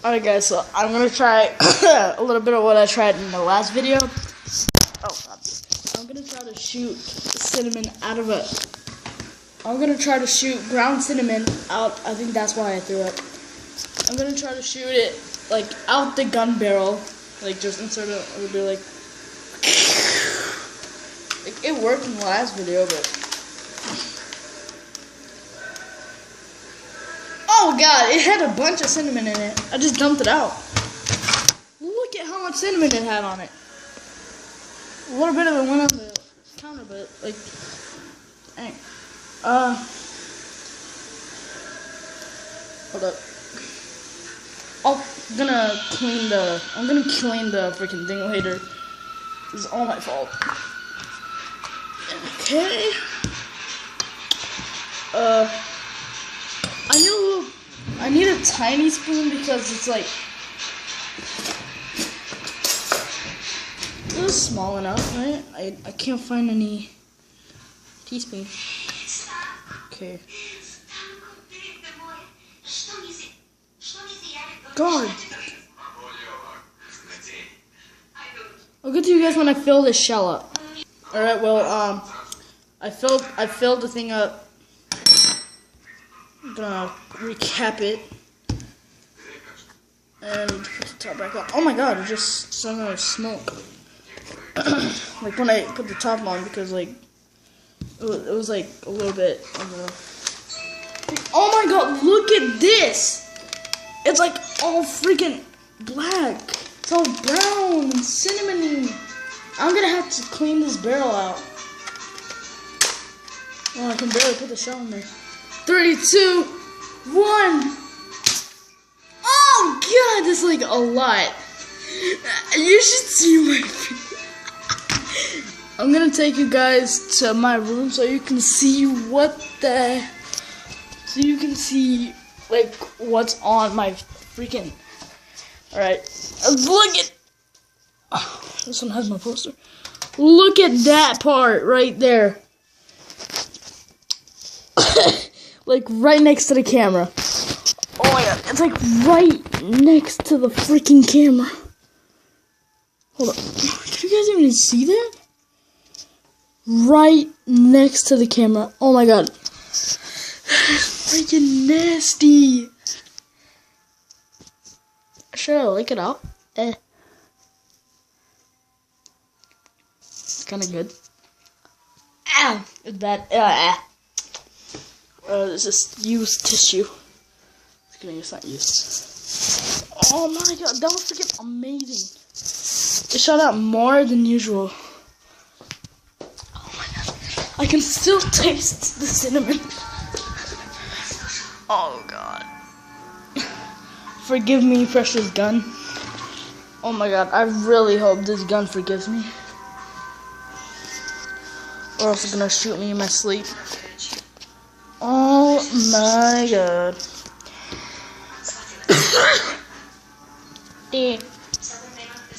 Alright guys, so I'm gonna try a little bit of what I tried in the last video. I'm gonna try to shoot cinnamon out of a... I'm gonna try to shoot ground cinnamon out. I think that's why I threw it. I'm gonna try to shoot it, like, out the gun barrel. Like, just insert it, it would be like... It worked in the last video, but... Oh god, it had a bunch of cinnamon in it. I just dumped it out. Look at how much cinnamon it had on it. A little bit of it went on the counter, but like, dang. Hold up. I'm gonna clean the freaking thing later. This is all my fault. Okay. I need a tiny spoon because it's like, it was small enough, right? I can't find any teaspoon. Okay. God. I'll get to you guys when I fill this shell up. Alright, well, I filled the thing up. I'm gonna recap it and put the top back on. Oh my god, it just started to smoke. Like when I put the top on, because like it was like a little bit of a... Oh my god, look at this! It's like all freaking black. It's all brown and cinnamony. I'm gonna have to clean this barrel out. Oh, I can barely put the shell in there. 3, 2, 1. Oh god, that's like a lot. You should see my face. I'm gonna take you guys to my room so you can see so you can see like what's on my freaking... Alright, look at... Oh, this one has my poster. Look at that part right there. Like right next to the camera. Oh my god, it's like right next to the freaking camera. Hold on. Can you guys even see that? Right next to the camera. Oh my god. That's freaking nasty. Should I lick it out? It's kind of good. Ah, it's bad. This is used tissue. It's not used. Oh my god, that was freaking amazing. It shot out more than usual. Oh my god. I can still taste the cinnamon. Oh god. Forgive me, precious gun. Oh my god, I really hope this gun forgives me. Or else it's gonna shoot me in my sleep. Oh my god.